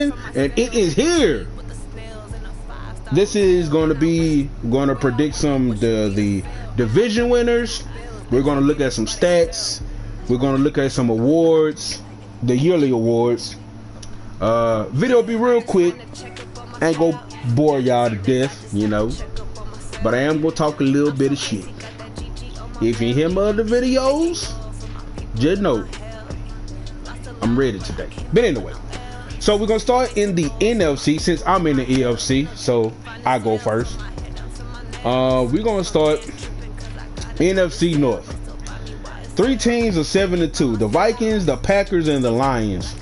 and it is here. This is going to predict the division winners. We're going to look at some stats. We're going to look at some awards, the yearly awards. Video will be real quick. Ain't go bore y'all to death, you know. But I am going to talk a little bit of shit. If you hear my other videos, just know I'm ready today. But anyway, so we're going to start in the NFC since I'm in the EFC. So I go first. We're going to start NFC North. 3 teams are 7-2. The Vikings, the Packers, and the Lions.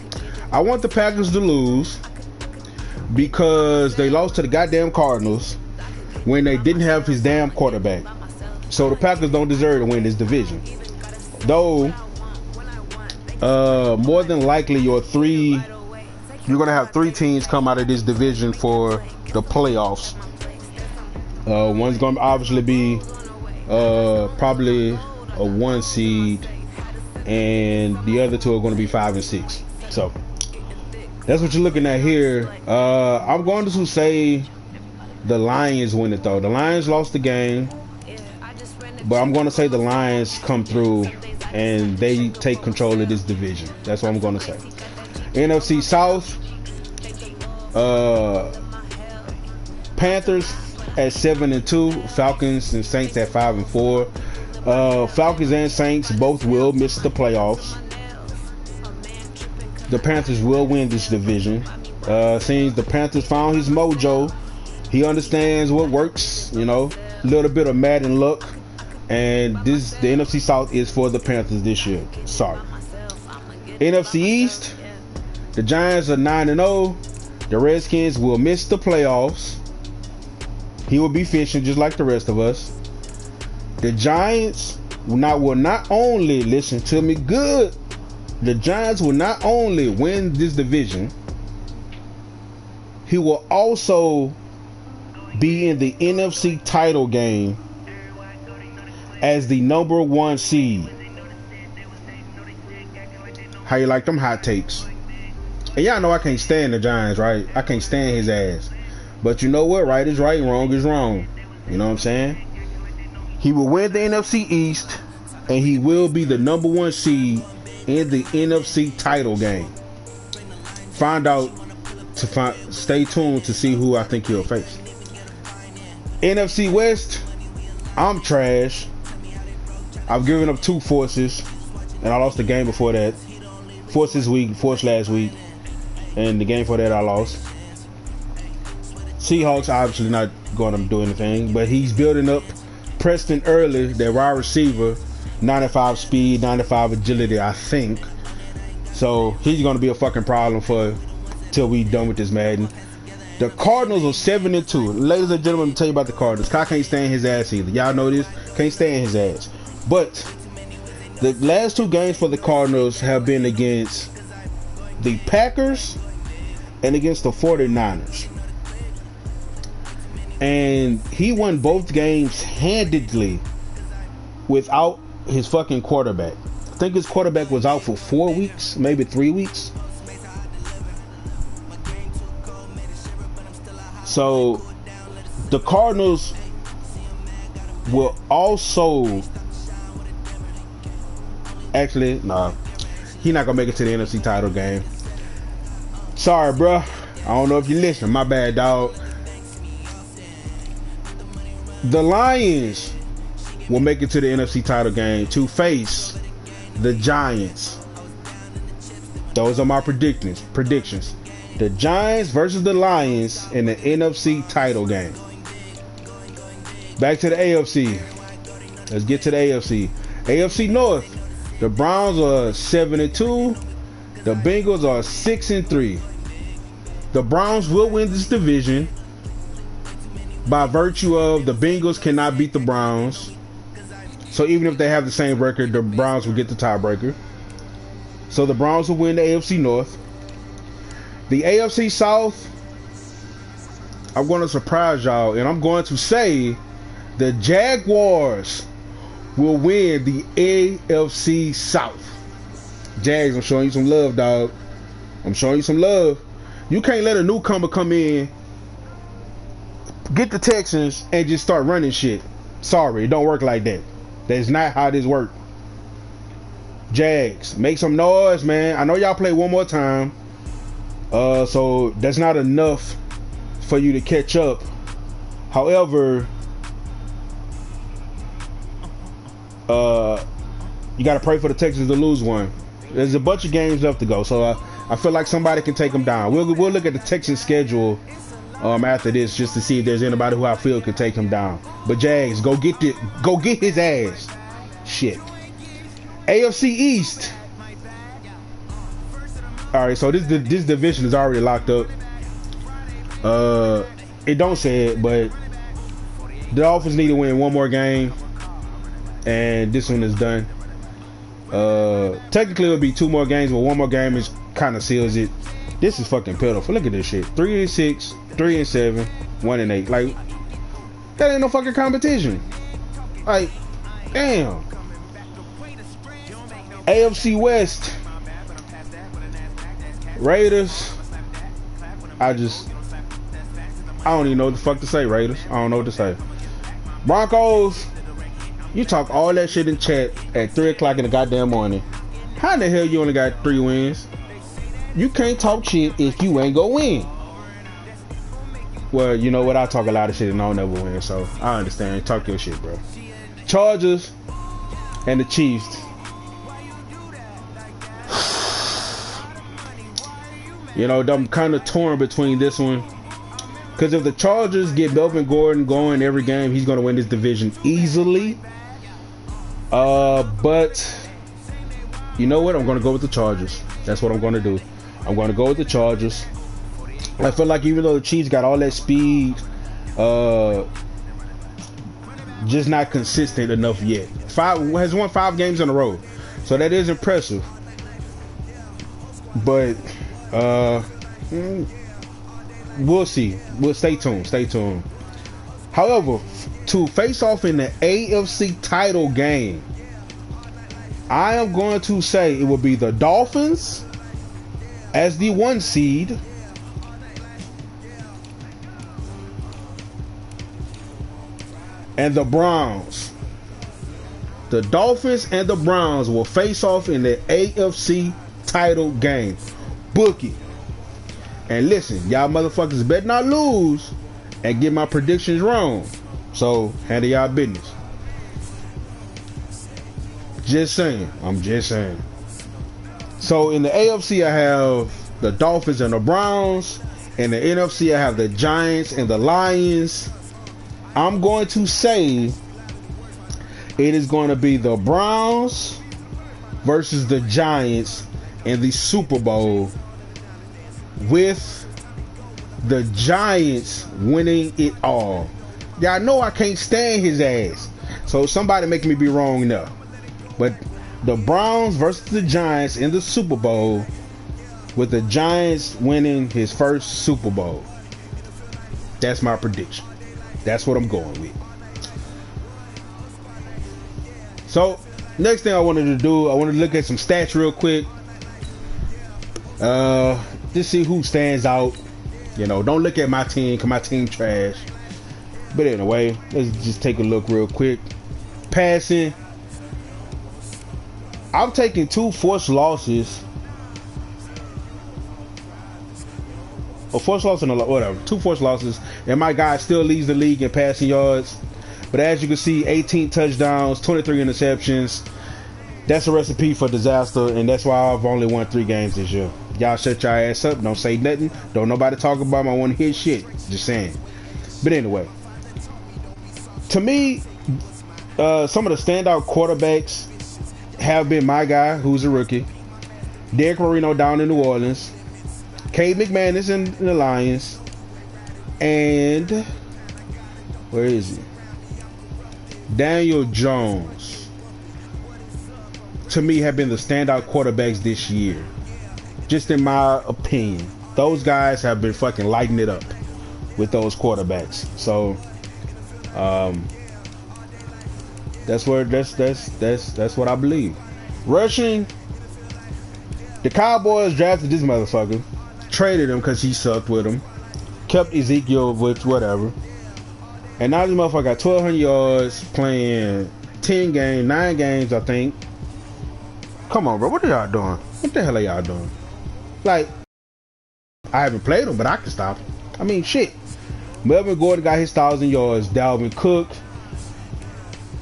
I want the Packers to lose because they lost to the goddamn Cardinals when they didn't have his damn quarterback. So the Packers don't deserve to win this division. Though, more than likely you're going to have 3 teams come out of this division for the playoffs. One's going to obviously be probably a 1 seed, and the other 2 are going to be 5 and 6. So that's what you're looking at here. I'm going to say the Lions win it though. The Lions lost the game, but I'm going to say the Lions come through and they take control of this division. That's what I'm going to say. NFC South, Panthers at 7-2, Falcons and Saints at 5 and 4. Falcons and Saints both will miss the playoffs. The Panthers will win this division. Seems the Panthers found his mojo. He understands what works, you know, a little bit of Madden luck. And the NFC South is for the Panthers this year. Sorry. NFC East, the Giants are 9-0. The Redskins will miss the playoffs. He will be fishing just like the rest of us. The Giants will not only, listen to me good, the Giants will not only win this division, he will also be in the NFC title game as the number 1 seed. How you like them hot takes? And y'all know I can't stand the Giants, right? I can't stand his ass. But you know what? Right is right, wrong is wrong. You know what I'm saying? He will win the NFC East, and he will be the number 1 seed in the NFC title game. Stay tuned to see who I think he'll face. NFC West, I'm trash. I've given up 2 forces, and I lost the game before that. Force this week, force last week, and the game for that I lost. Seahawks obviously not going to do anything, but he's building up Preston early, their wide receiver, 95 speed, 95 agility, I think. So he's going to be a fucking problem till we done with this Madden. The Cardinals are 7-2. Ladies and gentlemen, let me tell you about the Cardinals. I can't stand his ass either. Y'all know this. Can't stand his ass. But the last 2 games for the Cardinals have been against the Packers and against the 49ers. And he won both games handedly without his fucking quarterback. I think his quarterback was out for 4 weeks, maybe 3 weeks. So the Cardinals will also he's not gonna make it to the NFC title game. Sorry, bro. I don't know if you're listening. My bad, dog. The Lions will make it to the NFC title game to face the Giants. Those are my predictions. The Giants versus the Lions in the NFC title game. Back to the AFC. Let's get to the AFC. AFC North. The Browns are 7-2. The Bengals are 6-3. The Browns will win this division by virtue of the Bengals cannot beat the Browns. So even if they have the same record, the Browns will get the tiebreaker. So the Browns will win the AFC North. The AFC South, I'm going to surprise y'all, and I'm going to say the Jaguars will win the AFC South. Jags, I'm showing you some love, dog. I'm showing you some love. You can't let a newcomer come in, get the Texans, and just start running shit. Sorry, it don't work like that. That's not how this works. Jags, make some noise, man. I know y'all play one more time. So that's not enough for you to catch up. However, you got to pray for the Texans to lose one. There's a bunch of games left to go, so I feel like somebody can take them down. We'll look at the Texans schedule after this just to see if there's anybody who I feel could take him down. But Jags, go get his ass. Shit. AFC East. All right, so this division is already locked up. It don't say it, but the Dolphins need to win one more game, and this one is done. Technically it'll be 2 more games, but 1 more game is kind of seals it. This is fucking pitiful. Look at this shit. 3-6, 3-7, 1-8. Like, that ain't no fucking competition. Like, damn. AFC West. Raiders. I don't even know what the fuck to say, Raiders. I don't know what to say. Broncos. You talk all that shit in chat at 3 o'clock in the goddamn morning. How the hell you only got 3 wins? You can't talk shit if you ain't gonna win. Well, you know what? I talk a lot of shit and I'll never win, so I understand. Talk your shit, bro. Chargers and the Chiefs. You know, I'm kind of torn between this one. Because if the Chargers get Melvin Gordon going every game, he's going to win this division easily. But you know what? I'm going to go with the Chargers. That's what I'm going to do. I'm going to go with the Chargers. I feel like even though the Chiefs got all that speed, just not consistent enough yet. Has won 5 games in a row, so that is impressive. But we'll see. We'll stay tuned. Stay tuned. However, to face off in the AFC title game, I am going to say it will be the Dolphins as the 1 seed, and the Browns. The Dolphins and the Browns will face off in the AFC title game. Book it. And listen, y'all motherfuckers better not lose and get my predictions wrong. So, handle y'all business. Just saying. I'm just saying. So, in the AFC, I have the Dolphins and the Browns. In the NFC, I have the Giants and the Lions. I'm going to say it is going to be the Browns versus the Giants in the Super Bowl, with the Giants winning it all. Y'all know I can't stand his ass, so somebody make me be wrong now. But the Browns versus the Giants in the Super Bowl, with the Giants winning his first Super Bowl. That's my prediction. That's what I'm going with. So, next thing I wanted to do, I wanted to look at some stats real quick. Just see who stands out. You know, don't look at my team, because my team trash. But anyway, let's just take a look real quick. Passing. I'm taking 2 forced losses. Or forced loss and whatever. 2 forced losses. And my guy still leads the league in passing yards. But as you can see, 18 touchdowns, 23 interceptions. That's a recipe for disaster, and that's why I've only won 3 games this year. Y'all shut your ass up. Don't say nothing. Don't nobody talk about me. I want to hear shit. Just saying. But anyway, to me, some of the standout quarterbacks have been my guy, who's a rookie, Derek Marino down in New Orleans, Cade McManus in the Lions, and where is he? Daniel Jones, to me, have been the standout quarterbacks this year. Just in my opinion, those guys have been fucking lighting it up with those quarterbacks. So, that's what I believe. Rushing, the Cowboys drafted this motherfucker, traded him because he sucked with him. Kept Ezekiel with whatever. And now this motherfucker got 1,200 yards playing 9 games, I think. Come on, bro. What are y'all doing? What the hell are y'all doing? Like, I haven't played him, but I can stop him. I mean, shit. Melvin Gordon got his 1,000 yards. Dalvin Cook.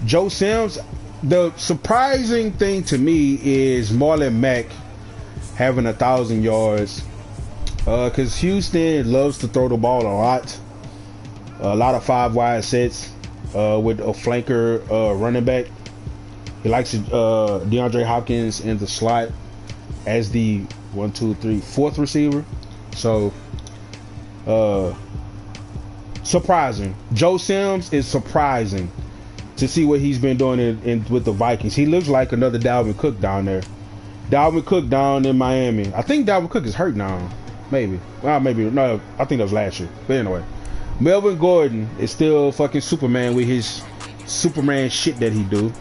Joe Sims. The surprising thing to me is Marlon Mack having 1,000 yards. Because Houston loves to throw the ball a lot of 5 wide sets with a flanker running back. He likes DeAndre Hopkins in the slot as the 4th receiver. So surprising. Joe Sims is surprising to see what he's been doing with the Vikings. He looks like another Dalvin Cook down there. Dalvin Cook down in Miami. I think Dalvin Cook is hurt now. Maybe. Well, maybe. No, I think that was last year. But anyway. Melvin Gordon is still fucking Superman with his Superman shit that he do.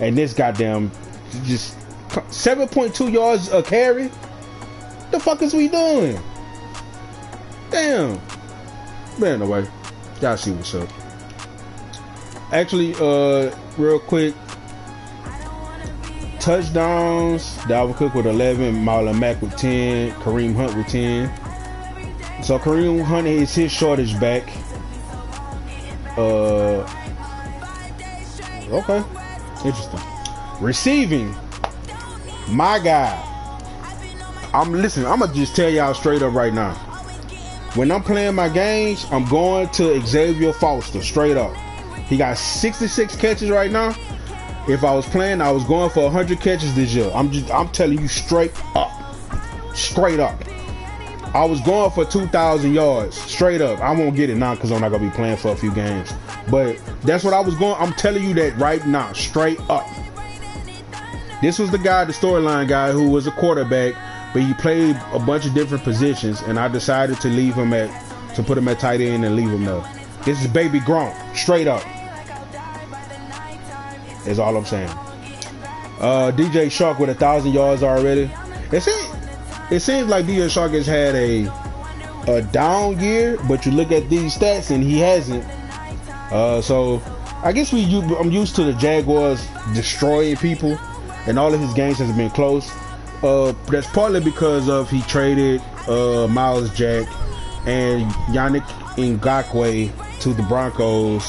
And this goddamn just 7.2 yards a carry? The fuck is we doing? Damn. But anyway. Y'all see what's up. Actually, real quick. Touchdowns. Dalvin Cook with 11. Marlon Mack with 10. Kareem Hunt with 10. So Kareem Hunt is his shortage back. Okay. Interesting. Receiving. My guy. I'm gonna just tell y'all straight up right now. When I'm playing my games, I'm going to Xavier Foster straight up. He got 66 catches right now. If I was playing, I was going for 100 catches this year. I'm telling you straight up. Straight up. I was going for 2,000 yards straight up. I won't get it now because I'm not gonna be playing for a few games. But that's what I was going. I'm telling you that right now, straight up. This was the guy, the storyline guy, who was a quarterback, but he played a bunch of different positions, and I decided to leave him to put him at tight end and leave him there. This is baby Gronk, straight up. Is all I'm saying. DJ Shark with 1,000 yards already. It seems like DJ Shark has had a down year, but you look at these stats and he hasn't. So I guess I'm used to the Jaguars destroying people, and all of his games has been close. That's partly because of he traded Miles Jack and Yannick Ngakoue to the Broncos.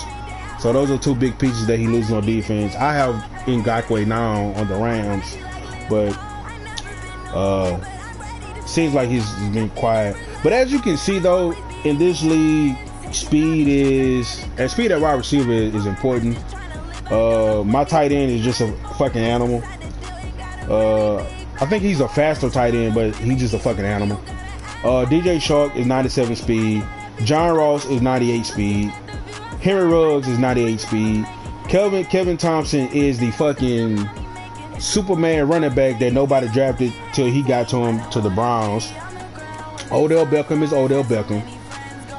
So those are 2 big pieces that he loses on defense. I have Ngakoue now on the Rams, but seems like he's been quiet. But as you can see though, in this league, speed at wide receiver is important. My tight end is just a fucking animal. I think he's a faster tight end, but he's just a fucking animal. DJ Shark is 97 speed. John Ross is 98 speed. Henry Ruggs is 98 speed. Kevin Thompson is the fucking Superman running back that nobody drafted till he got to the Browns. Odell Beckham is Odell Beckham.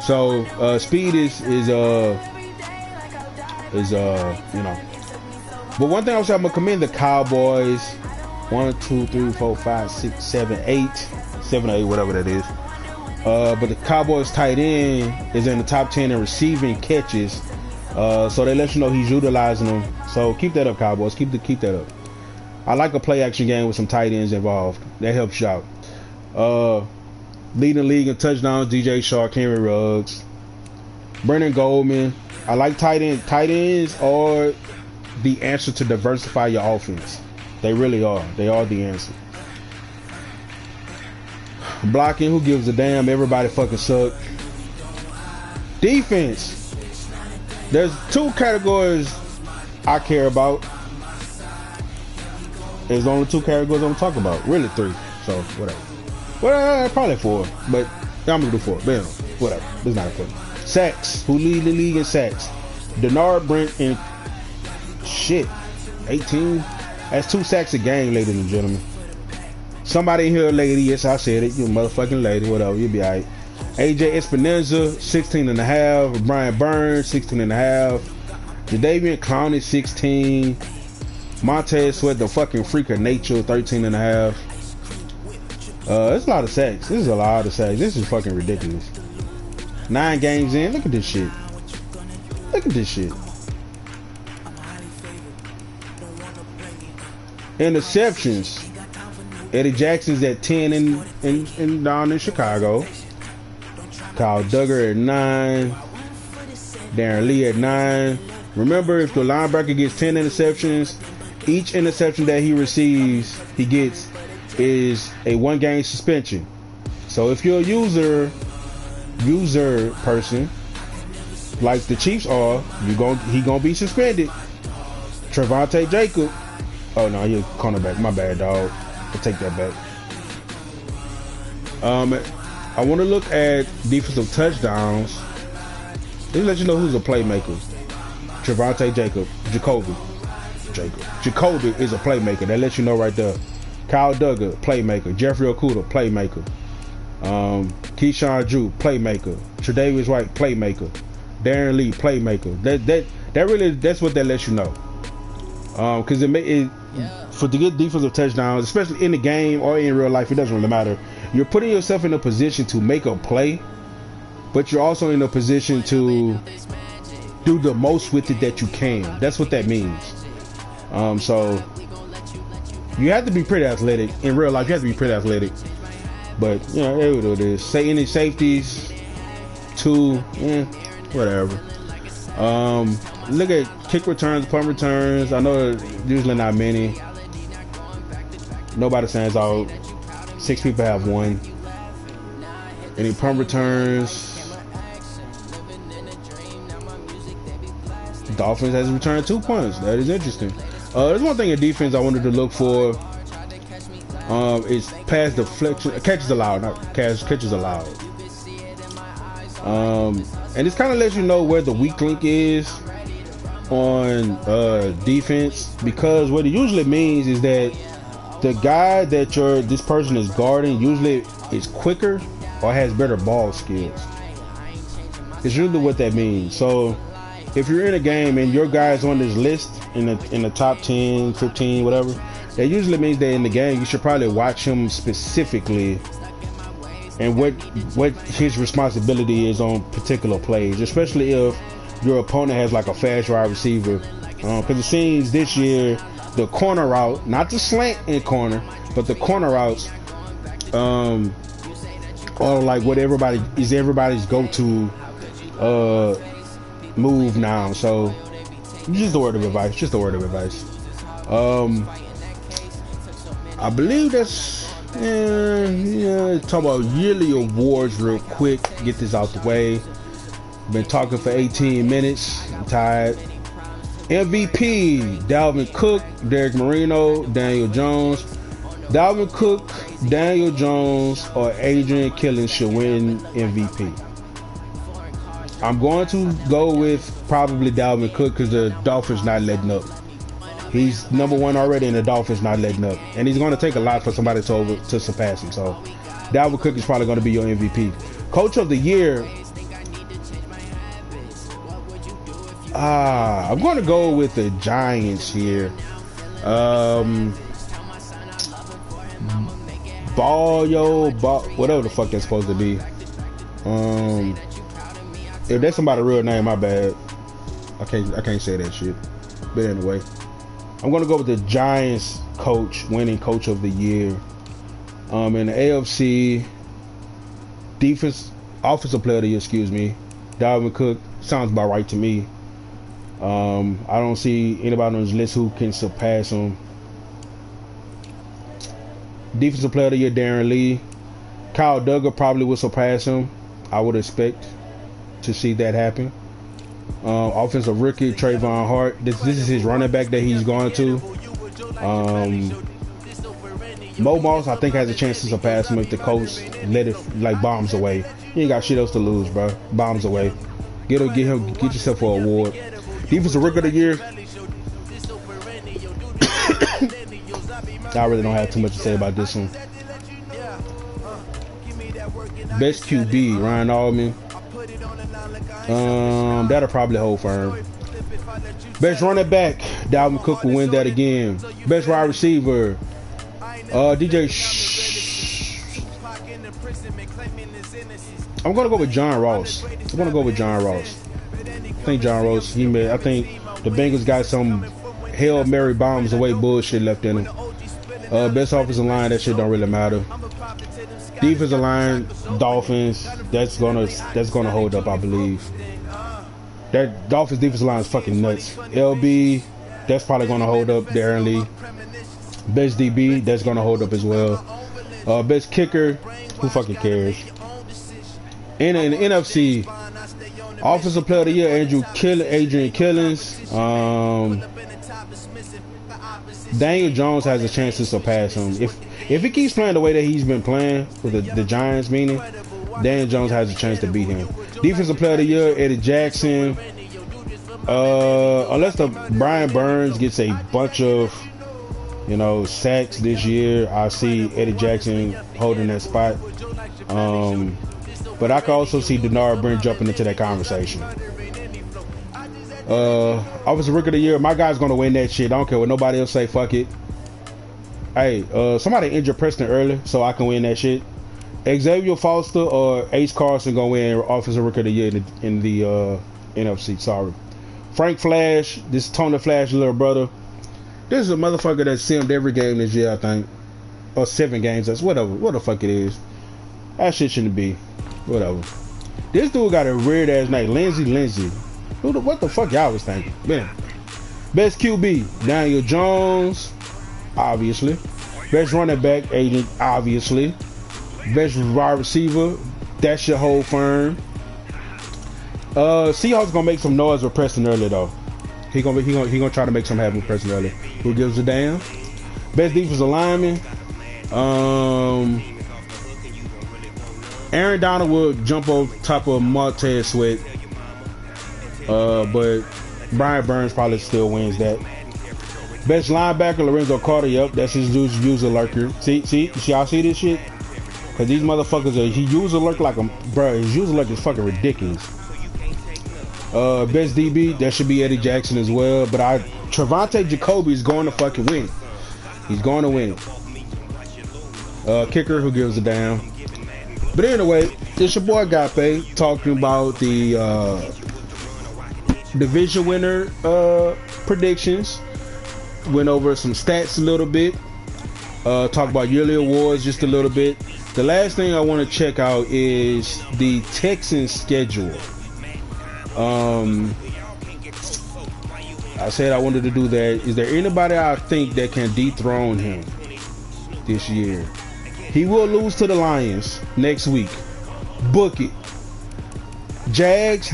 So speed is you know. But one thing I was saying, I'm gonna commend the Cowboys. 1, 2, 3, 4, 5, 6, 7, 8, 7 or 8, whatever that is. But the Cowboys tight end is in the top 10 in receiving catches. So they let you know he's utilizing them. So keep that up, Cowboys. Keep that up. I like a play action game with some tight ends involved. That helps you out. Leading the league in touchdowns, DJ Shark, Henry Ruggs, Brennan Goldman. I like tight ends. Tight ends are the answer to diversify your offense. They really are. They are the answer. Blocking, who gives a damn? Everybody fucking suck. Defense. There's 2 categories I care about. There's only 2 categories I'm gonna talk about. Really 3. So whatever. Well, probably 4, but I'm gonna do 4. But anyway, whatever. It's not important. Sacks. Who lead the league in sacks? Denard Brent and shit. 18. That's 2 sacks a game, ladies and gentlemen. Somebody in here, lady. Yes, I said it. You motherfucking lady. Whatever. You'll be alright. AJ Espinoza, 16.5. Brian Burns, 16.5. Jadeveon Clowney, 16. Montez Sweat, the fucking freak of nature, 13.5. It's a lot of sacks. This is a lot of sacks. This is fucking ridiculous. 9 games in. Look at this shit. Look at this shit. Interceptions. Eddie Jackson's at 10 in down in Chicago. Kyle Duggar at 9. Darren Lee at 9. Remember, if the linebacker gets 10 interceptions, each interception that he receives, he gets is a 1-game suspension. So if you're a user person like the Chiefs are, he gonna be suspended. Trevante Jacob. Oh no, you're cornerback. My bad, dog. I'll take that back. I want to look at defensive touchdowns. Let me let you know who's a playmaker. Trevante Jacob. Jacoby is a playmaker. That lets you know right there. Kyle Duggar, playmaker. Jeffrey Okudah, playmaker. Keyshawn Drew, playmaker. Tre'Davious White, playmaker. Darren Lee, playmaker. That's what that lets you know. Because to get defensive touchdowns, especially in the game or in real life, it doesn't really matter. You're putting yourself in a position to make a play, but you're also in a position to do the most with it that you can. That's what that means. So you have to be pretty athletic. In real life, you have to be pretty athletic. But, you know, it is. Say any safeties, 2, whatever. Look at kick returns, punt returns. I know usually not many. Nobody stands out. 6 people have 1. Any punt returns? Dolphins has returned 2 punts. That is interesting. There's one thing in defense I wanted to look for. Is pass deflection, catches allowed, not catches allowed. And this kind of lets you know where the weak link is on defense, because what it usually means is that the guy that this person is guarding usually is quicker or has better ball skills. It's usually what that means. So if you're in a game and your guy's on this list in the top 10, 15, whatever, that usually means that in the game you should probably watch him specifically and what his responsibility is on particular plays, especially if your opponent has like a fast wide receiver. Because it seems this year the corner route, not the slant in corner, but the corner routes are like what everybody's go-to move now. So just a word of advice. I believe that's talk about yearly awards real quick. Get this out the way. Been talking for 18 minutes. I'm tired. MVP: Dalvin Cook, Derek Marino, Daniel Jones. Dalvin Cook, Daniel Jones, or Adrian Killins should win MVP. I'm going to go with probably Dalvin Cook because the Dolphins not letting up. He's number 1 already, and the Dolphins not letting up. And he's going to take a lot for somebody to surpass him. So Dalvin Cook is probably going to be your MVP. Coach of the year. I'm going to go with the Giants here. Whatever the fuck that's supposed to be. If that's somebody's real name, my bad. I can't say that shit. But anyway, I'm gonna go with the Giants coach, winning coach of the year. In the AFC, offensive player of the year, Dalvin Cook sounds about right to me. I don't see anybody on this list who can surpass him. Defensive player of the year, Darren Lee. Kyle Duggar probably will surpass him. I would expect to see that happen. Offensive rookie, Trayvon Hart. This is his running back that he's going to. Mo Moss, I think, has a chance to surpass him if the coach let it like bombs away. You ain't got shit else to lose, bro. Bombs away. Get yourself an award. Defensive rookie of the year. I really don't have too much to say about this one. Best QB, Ryan Allman. That'll probably hold firm. Best running back, Dalvin Cook will win that again. Best wide receiver, DJ I'm gonna go with John Ross. I'm gonna go with John Ross. I think John Ross. I think the Bengals got some Hail Mary bombs away bullshit left in them. Best offensive line, that shit don't really matter. Defensive line, Dolphins. That's gonna hold up, I believe. That Dolphins defensive line is fucking nuts. LB, that's probably gonna hold up there and Lee. Best DB, that's gonna hold up as well. Best kicker, who fucking cares? In the NFC, Offensive Player of the Year, Adrian Killins. Daniel Jones has a chance to surpass him. If he keeps playing the way that he's been playing for the Giants, meaning Daniel Jones has a chance to beat him. Defensive Player of the Year, Eddie Jackson. Unless Brian Burns gets a bunch of sacks this year, I see Eddie Jackson holding that spot. But I can also see Denard Brent jumping into that conversation. Offensive Rookie of the Year, my guy's gonna win that shit. I don't care what nobody else say. Fuck it. Hey, somebody injured Preston early, so I can win that shit. Xavier Foster or Ace Carson gonna win Offensive Rookie of the Year in the NFC. Sorry. Frank Flash, this is Tony Flash's little brother. This is a motherfucker that simmed every game this year, I think. Or 7 games, that's whatever. What the fuck it is. That shit shouldn't be. Whatever. This dude got a weird ass name. Lindsey. What the fuck y'all was thinking? Man. Best QB, Daniel Jones. Obviously. Best running back, Agent. Obviously. Best wide receiver. That's your whole firm. Seahawks gonna make some noise with Preston early though. He gonna try to make some happen with Preston early. Who gives a damn? Best defensive lineman. Aaron Donald will jump over top of Montez Sweat. But Brian Burns probably still wins that. Best linebacker, Lorenzo Carter. Yep, that's his user lurker. See, y'all see this shit? Cause these motherfuckers he user lurk like a bro. His user lurk is fucking ridiculous. Best DB, that should be Eddie Jackson as well. But Trevante Jacoby is going to fucking win. He's going to win it. Kicker, who gives a damn? But anyway, it's your boy Agape talking about the division winner predictions. Went over some stats a little bit. Talk about yearly awards just a little bit. The last thing I want to check out is the Texans schedule. I said I wanted to do that. Is there anybody I think that can dethrone him this year? He will lose to the Lions next week. Book it. Jags,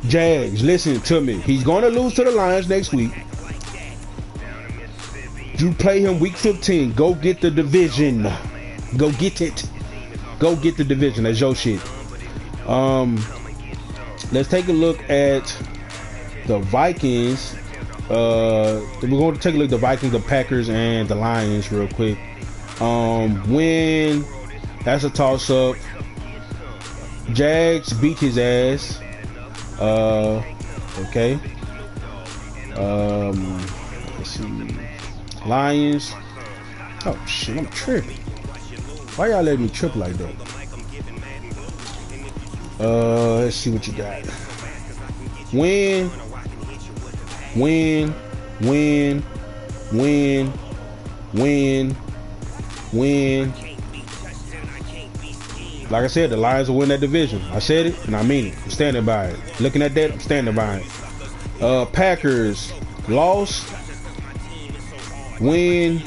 Jags, listen to me. He's going to lose to the Lions next week. You play him week 15. Go get the division. Go get it. Go get the division. That's your shit. Let's take a look at the Vikings. We're going to take a look at the Vikings, the Packers, and the Lions real quick. Win. That's a toss-up. Jags beat his ass. Okay. Let's see. Lions. Oh shit, I'm tripping. Why y'all letting me trip like that? Let's see what you got. Win. Like I said, the Lions will win that division. I said it, and I mean it. I'm standing by it. Looking at that, I'm standing by it. Packers lost. Win.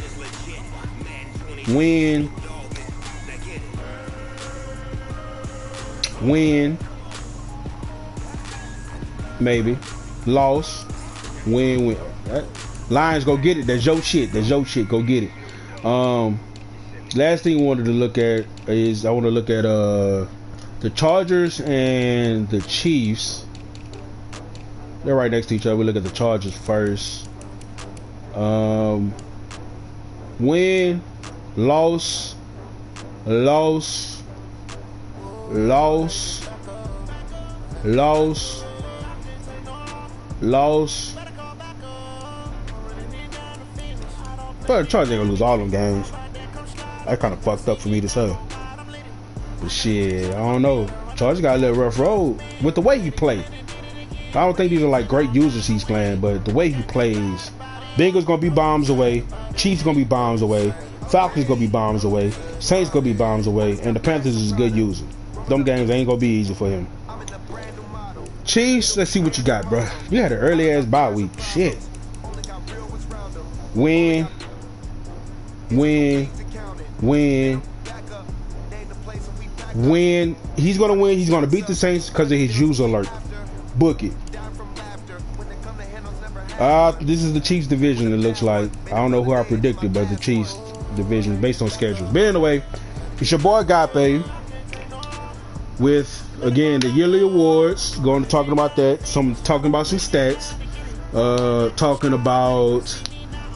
Maybe. Loss. Win. Lions, go get it. That's your shit. Go get it. Last thing I wanted to look at is I want to look at the Chargers and the Chiefs. They're right next to each other. We look at the Chargers first. Win, loss. But the Chargers ain't gonna lose all them games. That kind of fucked up for me to say. Shit, I don't know. Chargers got a little rough road with the way he play. I don't think these are like great users he's playing, but the way he plays, Bengals gonna be bombs away, Chiefs gonna be bombs away, Falcons gonna be bombs away, Saints gonna be bombs away, and the Panthers is a good user. Them games ain't gonna be easy for him. Chiefs, let's see what you got, bro. You had an early ass bye week. Shit. Win. He's gonna win. He's gonna beat the Saints because of his user alert. Book it. This is the Chiefs division. It looks like. I don't know who I predicted, but the Chiefs division based on schedules. But anyway, it's your boy Agape with again the yearly awards. Going to talking about that. Talking about some stats. Talking about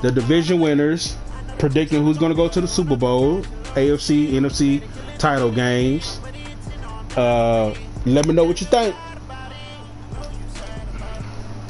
the division winners. Predicting who's going to go to the Super Bowl. AFC, NFC title games. Let me know what you think.